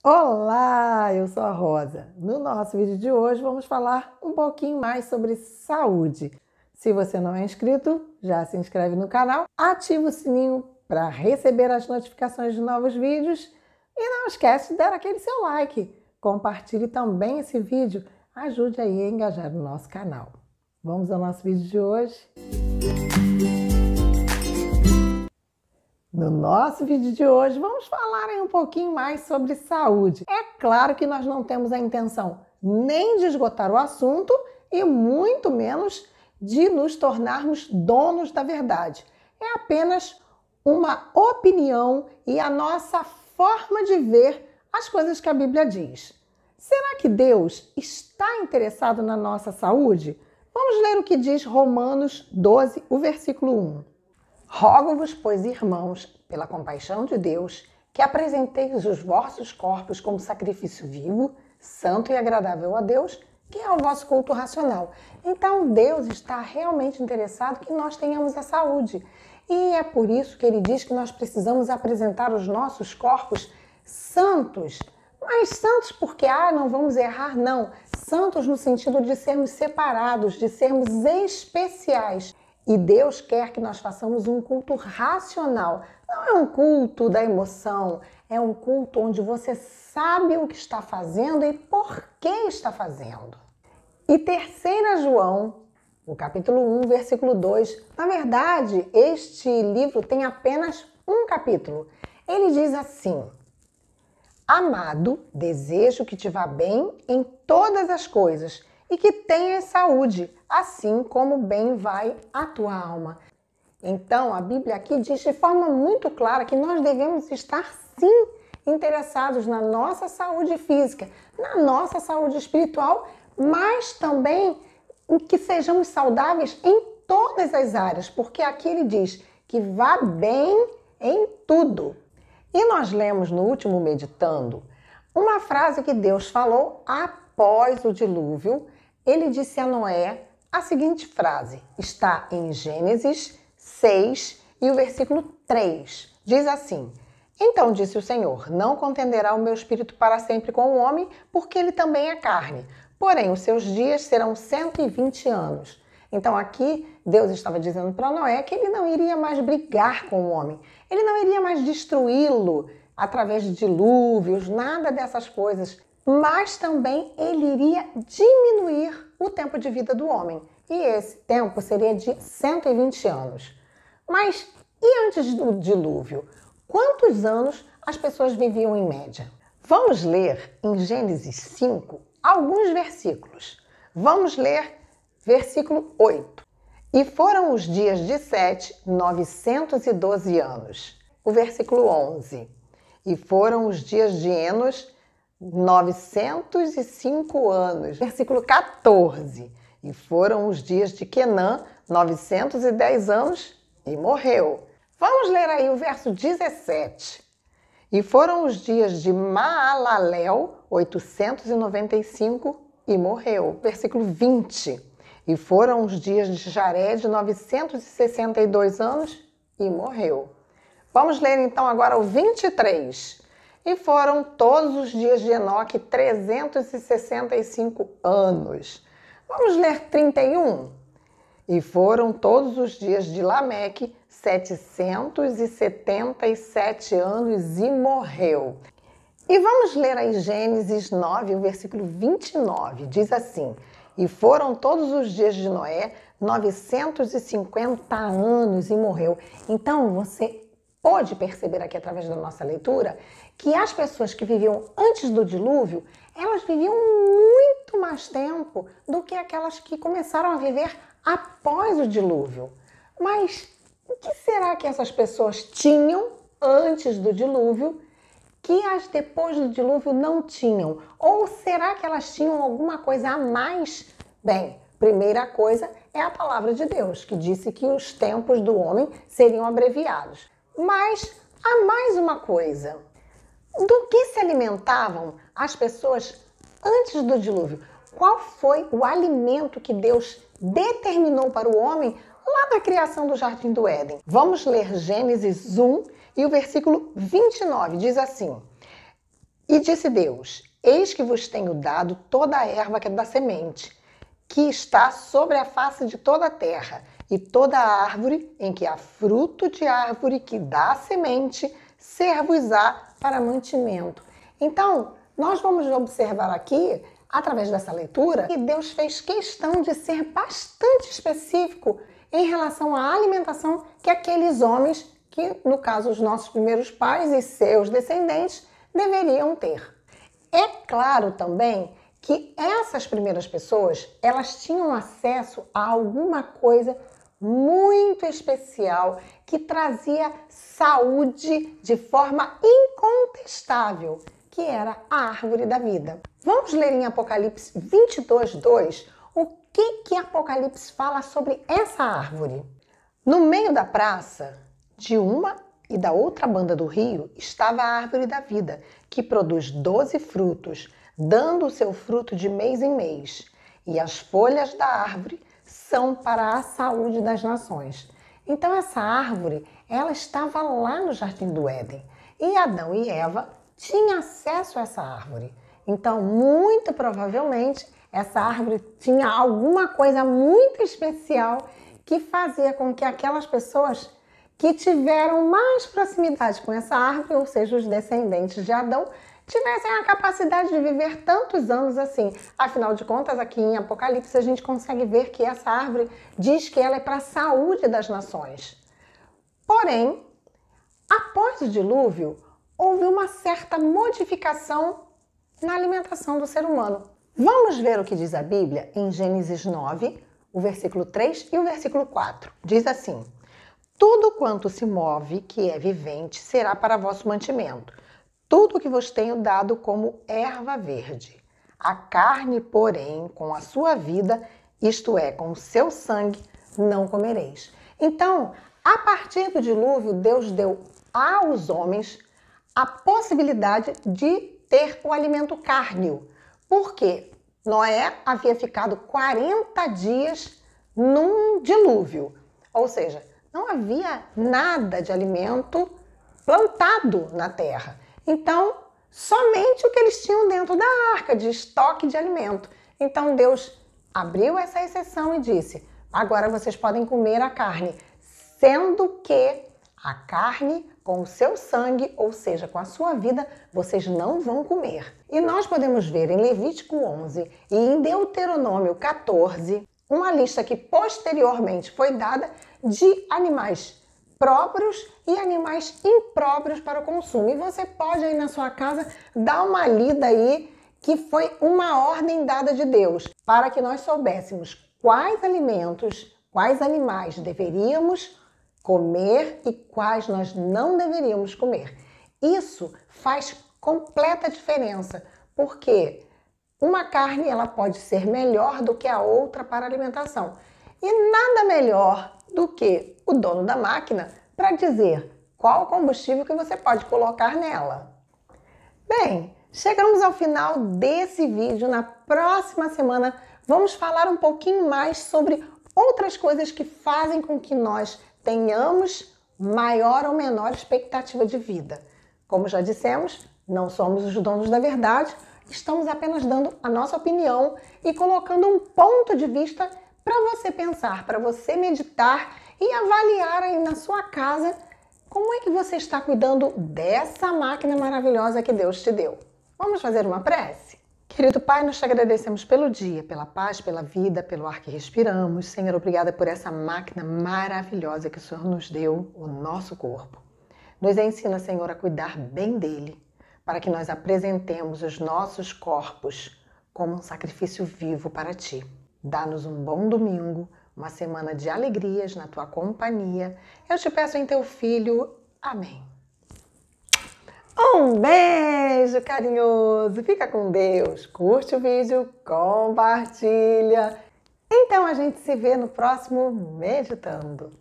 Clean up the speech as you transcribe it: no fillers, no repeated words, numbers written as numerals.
Olá, eu sou a Rosa. No nosso vídeo de hoje vamos falar um pouquinho mais sobre saúde. Se você não é inscrito, já se inscreve no canal, ativa o sininho para receber as notificações de novos vídeos e não esquece de dar aquele seu like. Compartilhe também esse vídeo, ajude aí a engajar o nosso canal. Vamos ao nosso vídeo de hoje. No nosso vídeo de hoje, vamos falar um pouquinho mais sobre saúde. É claro que nós não temos a intenção nem de esgotar o assunto e muito menos de nos tornarmos donos da verdade. É apenas uma opinião e a nossa forma de ver as coisas que a Bíblia diz. Será que Deus está interessado na nossa saúde? Vamos ler o que diz Romanos 12, o versículo 1. Rogo-vos, pois, irmãos, pela compaixão de Deus, que apresenteis os vossos corpos como sacrifício vivo, santo e agradável a Deus, que é o vosso culto racional. Então, Deus está realmente interessado que nós tenhamos a saúde. E é por isso que ele diz que nós precisamos apresentar os nossos corpos santos. Mas santos porque, não vamos errar, não. Santos no sentido de sermos separados, de sermos especiais. E Deus quer que nós façamos um culto racional. Não é um culto da emoção, é um culto onde você sabe o que está fazendo e por que está fazendo. E 3 João, no capítulo 1, versículo 2, na verdade, este livro tem apenas um capítulo. Ele diz assim: Amado, desejo que te vá bem em todas as coisas e que tenhas saúde, assim como bem vai a tua alma. Então, a Bíblia aqui diz de forma muito clara que nós devemos estar, sim, interessados na nossa saúde física, na nossa saúde espiritual, mas também em que sejamos saudáveis em todas as áreas, porque aqui ele diz que vá bem em tudo. E nós lemos no último Meditando uma frase que Deus falou após o dilúvio. Ele disse a Noé a seguinte frase, está em Gênesis 6 e o versículo 3. Diz assim: Então disse o Senhor, não contenderá o meu espírito para sempre com o homem, porque ele também é carne. Porém, os seus dias serão 120 anos. Então aqui Deus estava dizendo para Noé que ele não iria mais brigar com o homem. Ele não iria mais destruí-lo através de dilúvios, nada dessas coisas. Mas também ele iria diminuir o tempo de vida do homem. E esse tempo seria de 120 anos. Mas e antes do dilúvio? Quantos anos as pessoas viviam em média? Vamos ler em Gênesis 5 alguns versículos. Vamos ler versículo 8. E foram os dias de Sete, 912 anos. O versículo 11. E foram os dias de Enos, 905 anos. Versículo 14. E foram os dias de Quenã, 910 anos, e morreu. Vamos ler aí o verso 17. E foram os dias de Maalalel, 895, e morreu. Versículo 20. E foram os dias de Jared, 962 anos, e morreu. Vamos ler então agora o 23. E foram todos os dias de Enoque 365 anos. Vamos ler 31. E foram todos os dias de Lameque 777 anos e morreu. E vamos ler aí Gênesis 9, o versículo 29. Diz assim: E foram todos os dias de Noé 950 anos e morreu. Então você pode perceber aqui através da nossa leitura que as pessoas que viviam antes do dilúvio, elas viviam muito mais tempo do que aquelas que começaram a viver após o dilúvio. Mas o que será que essas pessoas tinham antes do dilúvio que as depois do dilúvio não tinham? Ou será que elas tinham alguma coisa a mais? Bem, primeira coisa é a palavra de Deus, que disse que os tempos do homem seriam abreviados. Mas há mais uma coisa. Do que se alimentavam as pessoas antes do dilúvio? Qual foi o alimento que Deus determinou para o homem lá na criação do Jardim do Éden? Vamos ler Gênesis 1 e o versículo 29 diz assim: E disse Deus: Eis que vos tenho dado toda a erva que é da semente, que está sobre a face de toda a terra, e toda a árvore em que há fruto de árvore que dá semente, ser-vos-á para mantimento. Então, nós vamos observar aqui, através dessa leitura, que Deus fez questão de ser bastante específico em relação à alimentação que aqueles homens, que no caso os nossos primeiros pais e seus descendentes, deveriam ter. É claro também que essas primeiras pessoas, elas tinham acesso a alguma coisa muito especial que trazia saúde de forma incontestável, que era a árvore da vida. Vamos ler em Apocalipse 22:2 o que Apocalipse fala sobre essa árvore. No meio da praça, de uma e da outra banda do rio, estava a árvore da vida, que produz 12 frutos, dando o seu fruto de mês em mês. E as folhas da árvore são para a saúde das nações. Então essa árvore, ela estava lá no Jardim do Éden. E Adão e Eva tinham acesso a essa árvore. Então, muito provavelmente, essa árvore tinha alguma coisa muito especial que fazia com que aquelas pessoas que tiveram mais proximidade com essa árvore, ou seja, os descendentes de Adão, tivessem a capacidade de viver tantos anos assim. Afinal de contas, aqui em Apocalipse, a gente consegue ver que essa árvore diz que ela é para a saúde das nações. Porém, após o dilúvio, houve uma certa modificação na alimentação do ser humano. Vamos ver o que diz a Bíblia em Gênesis 9, o versículo 3 e o versículo 4. Diz assim: Tudo quanto se move, que é vivente, será para vosso mantimento. Tudo que vos tenho dado como erva verde. A carne, porém, com a sua vida, isto é, com o seu sangue, não comereis. Então, a partir do dilúvio, Deus deu aos homens a possibilidade de ter o alimento cárneo. Por quê? Noé havia ficado 40 dias num dilúvio. Ou seja, não havia nada de alimento plantado na terra. Então, somente o que eles tinham dentro da arca de estoque de alimento. Então, Deus abriu essa exceção e disse: agora vocês podem comer a carne, sendo que a carne com o seu sangue, ou seja, com a sua vida, vocês não vão comer. E nós podemos ver em Levítico 11 e em Deuteronômio 14 uma lista que posteriormente foi dada de animais próprios e animais impróprios para o consumo. E você pode aí na sua casa dar uma lida aí, que foi uma ordem dada de Deus, para que nós soubéssemos quais alimentos, quais animais deveríamos comer e quais nós não deveríamos comer. Isso faz completa diferença, porque uma carne ela pode ser melhor do que a outra para a alimentação. E nada melhor do que o dono da máquina para dizer qual o combustível que você pode colocar nela. Bem, chegamos ao final desse vídeo. Na próxima semana vamos falar um pouquinho mais sobre outras coisas que fazem com que nós tenhamos maior ou menor expectativa de vida. Como já dissemos, não somos os donos da verdade, estamos apenas dando a nossa opinião e colocando um ponto de vista para você pensar, para você meditar e avaliar aí na sua casa como é que você está cuidando dessa máquina maravilhosa que Deus te deu. Vamos fazer uma prece? Querido Pai, nós te agradecemos pelo dia, pela paz, pela vida, pelo ar que respiramos. Senhor, obrigada por essa máquina maravilhosa que o Senhor nos deu, o nosso corpo. Nos ensina, Senhor, a cuidar bem dele, para que nós apresentemos os nossos corpos como um sacrifício vivo para Ti. Dá-nos um bom domingo, uma semana de alegrias na Tua companhia. Eu te peço em Teu Filho. Amém. Um beijo carinhoso, fica com Deus, curte o vídeo, compartilha. Então a gente se vê no próximo Meditando.